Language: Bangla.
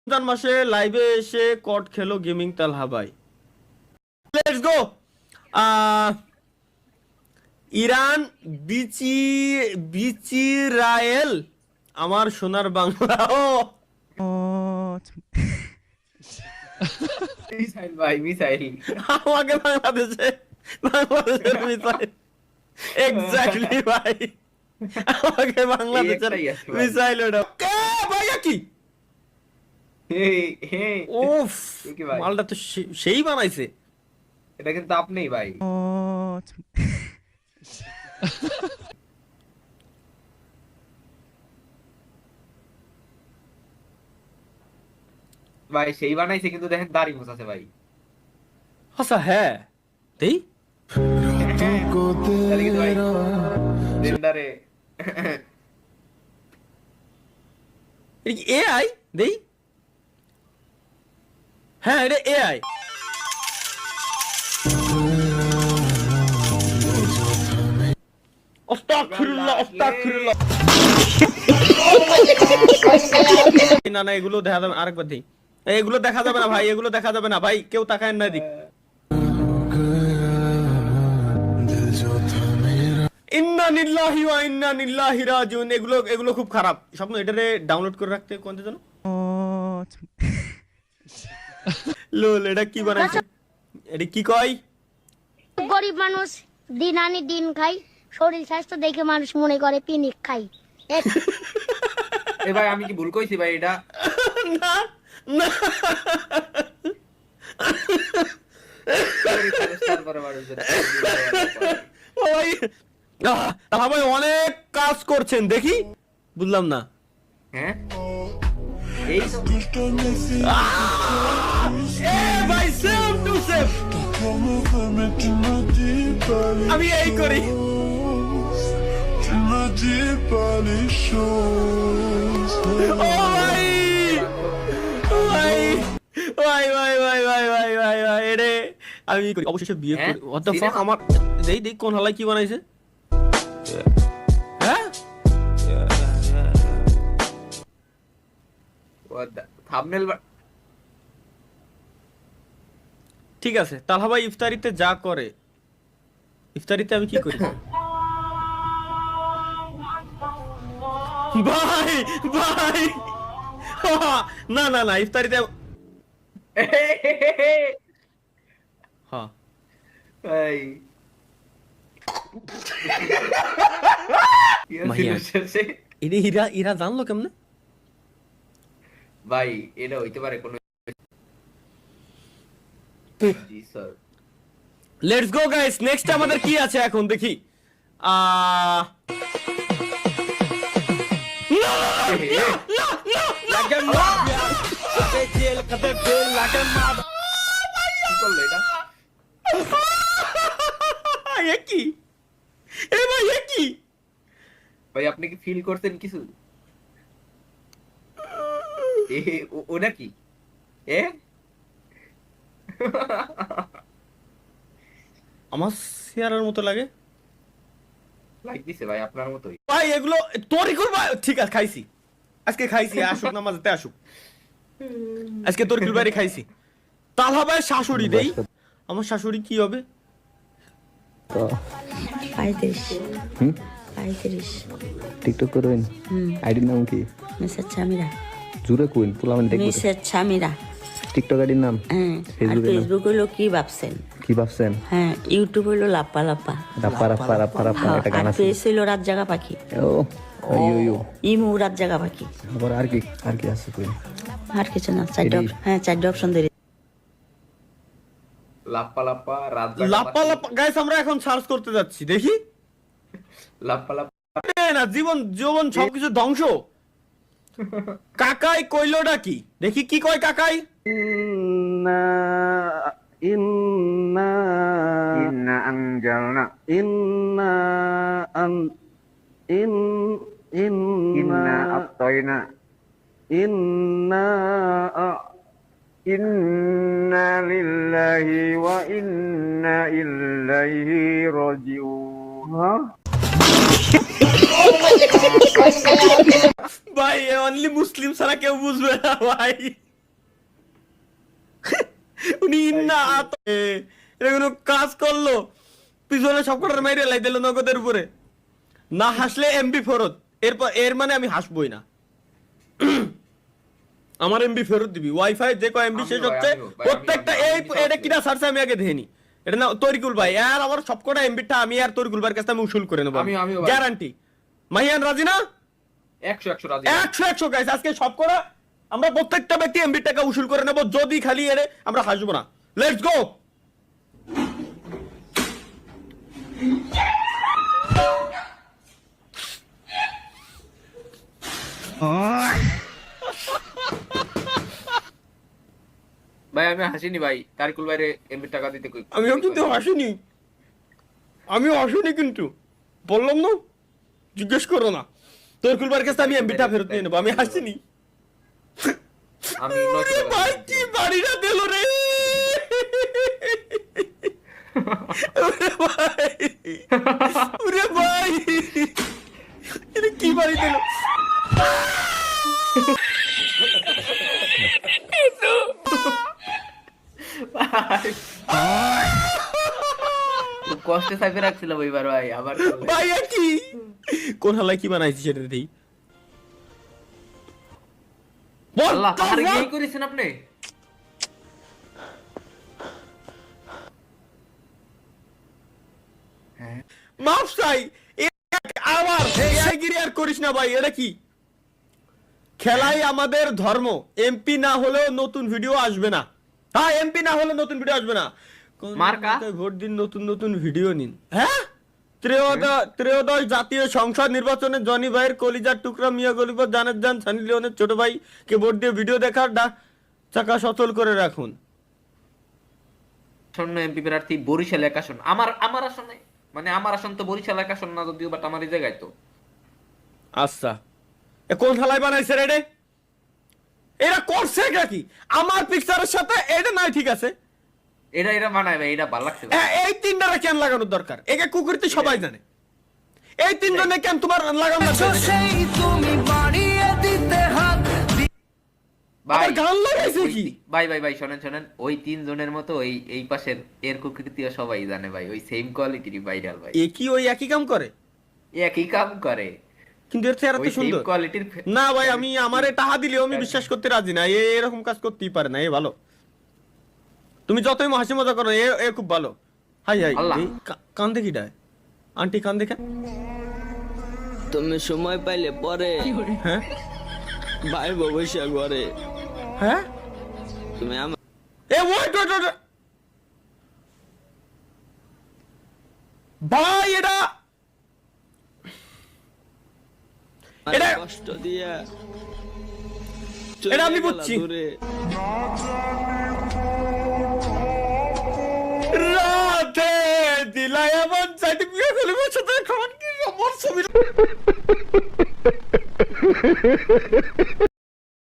রমজান মাসে লাইভে এসে কট খেলো গেমিং তালহা ভাই। Let's go. ইরান বিচিরায়েল আমার সোনার বাংলা। ও মিসাইল ভাই, মিসাইল। আমাকে বাংলাদেশের মিসাইল। এক্স্যাক্টলি ভাই, আমাকে বাংলাদেশের মিসাইল। ওটা কে ভাইয়া কি? ওফ, মালটা তো সেই বানাইছে। এটা কিন্তু আপনিই ভাই। ভাই সেই বানাইছে, কিন্তু দেখেন দাড়ি মোছাছে ভাই। আচ্ছা হ্যাঁ দেই তাহলে কিন্তু ভাই জেন্ডারে এআই দেই। হ্যাঁ এটা এআই। আস্তাগফিরুল্লাহ আস্তাগফিরুল্লাহ। না না এগুলো দেখা যাবে, আরেকবার দেই। এগুলো দেখা যাবে না ভাই, এগুলো দেখা যাবে না ভাই, কেউ তাকায় না দিক। ইন্না লিল্লাহি ওয়া ইন্না ইলাইহি রাজিউন। এগুলো খুব খারাপ স্বপ্ন। এটারে ডাউনলোড করে রাখতে কোনতে জানো? লোল, এটা কি বানাইছে? এটা কি কয়? গরিব মানুষ দিন আনি দিন খাই, শরীর স্বাস্থ্য দেখে মানুষ মনে করে পিনিক খাই। এ ভাই আমি কি ভুল কইছি ভাই? এটা না না ভাই অনেক কাজ করছেন দেখি, বুঝলাম না। হ্যাঁ এই ভাই সেম টু সেম আমি এই করি। ও ভাই ভাই ভাই ভাই ভাই ভাই ভাই ভাই ভাই এরে আমি করি অবশেষে বিয়ে করি। what the fuck আমার দেই দেই কোন হালাই কি বানাইছে? হ্যাঁ থাম্বনেল ঠিক আছে। তালহা ভাই ইফতারিতে যা করে, ইফতারিতে আমি কি করি? ভাই ভাই না না না ইফতারিতে হ্যাঁ ভাই ইরা জানলো কেমনে ভাই? এটা হইতে পারে কোন। জি sir. Let's go guys, next আমাদের কি আছে এখন দেখি। কি করলো এটা? কি এ ভাই কি ভাই আপনি কি ফিল করতেন কিছু? ওটা কি এ? আমার সিয়ারের মতো লাগে। লাইক দিছে ভাই আপনার মতোই ভাই। এগুলো তরিকুল ভাই ঠিক আছে, খাইছি আজকে, খাইছি আসুক নামাজতে আসুক আজকে তরিকুল ভাই খাইছি। তালহা ভাই শাশুড়ি দেই। আমার শাশুড়ি কি হবে? 35 টিকটক করবেন? আইডির নাম কি? মিসেস ছামিরা। জুরে কোইন পোলামান দেখব। মিসেস ছামিরা টিকটক আইডির নাম? হ্যাঁ। আর ফেসবুক হলো কি ভাবছেন? কি ভাবছেন? হ্যাঁ। ইউটিউব হলো লাপ্পা লাপ্পা। রাপ্পা রাপ্পা রাপ্পা রাপ্পা একটা গান আর আছে। ফেস হলো রাত জাগা পাখি। ও ইউ ইমু রাত জাগা পাখি। আবার আর কি আছে কোইন? আর কিছু না, চারটা অপশন ধরে। লাপ্পা লাপ্পা রাত লাপ্পা লাপ্পা গাইস আমরা এখন সার্চ করতে যাচ্ছি দেখি। লাপ্পা লাপ্পা না জীবন জীবন সবকিছু ধ্বংস। কাকাই কইলোটা কি দেখি, কি কয় কাকাই? ইন্না আনজালনা ইন্না আতাইনা ইন্না লিল্লাহি ওয়া ইন্না ইলাইহি রাজিউন। ভাই অনলি মুসলিম ছাড়া কেউ বুঝবে না ভাই। উনি ইন্না আত এটা কোনো কাজ করলো, পিছনে সব কটার মাইরে লাই দিল নগদের উপরে। না হাসলে এমবি ফেরত, এরপর এর মানে আমি হাসবই না। আমার এমবি ফেরত দিবি, ওয়াইফাই যে কয় এমবি শেষ হচ্ছে প্রত্যেকটা এই এটা কিনা সারছে আমি আগে দেখিনি। এটা না তরিকুল ভাই আর আমার সবকটা এমবিটা আমি আর তরিকুল ভাইয়ের কাছে আমি উসুল করে নেব, গ্যারান্টি। মাহিয়ান রাজি না? 100 রাজি। 100 গাইস, আজকে সবকটা আমরা প্রত্যেকটা ব্যক্তি এমবি টাকা উসুল করে নেব, যদি খালি এরে আমরা হাসবো না। Let's go. ভাই আমি হাসিনি ভাই, তারিকুল ভাইরে এমবি টাকা দিতে কই। আমিও কিন্তু হাসিনি, আমিও হাসিনি কিন্তু বললাম না, জিজ্ঞেস করো না। তরিকুল ভাইয়ের কাছে আমি এমবিটা ফেরত দিয়ে নেবো, আমি হাসিনি। আমি 900 টাকা ভাই কি বাড়িটা দিল রে, ওরে ভাই, ওরে ভাই, এটা কি বাড়ি দিল? খুব কষ্টে সাইপে রাখছিলাম ওইবার ভাই, আবার ভাই কি কোন হালায় কি বানাইছি সেটা দেই। আল্লাহ আমার কি করেছেন আপনি? মাফ চাই, আবার এগিরি আর করিস না ভাই। এটা কি খেলাই আমাদের ধর্ম, এমপি না হলেও নতুন ভিডিও আসবে না। হ্যাঁ এমপি না হলে নতুন ভিডিও আসবে না, মার্কা ভোট দিন, নতুন নতুন ভিডিও নিন। হ্যাঁ ত্রয়োদশ জাতীয় সংসদ নির্বাচনে জনি ভাইয়ের কলিজার টুকরা মিয়া গলিবর জানের জান সানি লিওনের ছোট ভাই কে ভোট দিয়ে ভিডিও দেখার চাকা সচল করে রাখুন। শূন্য এমপি প্রার্থী বরিশাল এক আসন, আমার আসনে, মানে আমার আসন তো বরিশাল এক আসন না যদিও, বাট আমার এই জায়গায় তো। আচ্ছা এ কোন থালায় বানাইছে রে? এরা করছে কি আমার পিকচারের সাথে? এটা নাই ঠিক আছে, এটা বানায় ভাই, এটা ভালো লাগছে। এই তিনটারে কেন লাগানোর দরকার? একে কুকুরতে সবাই জানে, এই তিনজনে কেন তোমার লাগানোর দরকার? ভাই গান লাগাইছে কি? ভাই শোনেন, ওই 3 জনের মতো এই পাশের এর কুকৃতিও সবাই জানে ভাই, ওই সেম কোয়ালিটির ভাইরাল ভাই। এ কি ওই একই কাম করে? একই কাম করে, কিন্তু এর চেহারা তো সুন্দর। কোয়ালিটির না ভাই, আমি আমারে টাকা দিলেও আমি বিশ্বাস করতে রাজি না, এরকম কাজ করতেই পারে না। এ ভালো, তুমি যতই হাসি মজা করো, এ খুব ভালো। হাই হাই, কান দেখি ডায় আন্টি, কান দেখে। তুমি সময় পাইলে পরে হ্যাঁ ভাই বসে ঘরে, হ্যাঁ তুমি আমার এ ওয়েট ভাই, এটা কষ্ট দিয়া এটা আমি বুঝছি। রাতে দিলাই আমার চাইতে বিয়ে করলে সাথে খান কি আমার ছবি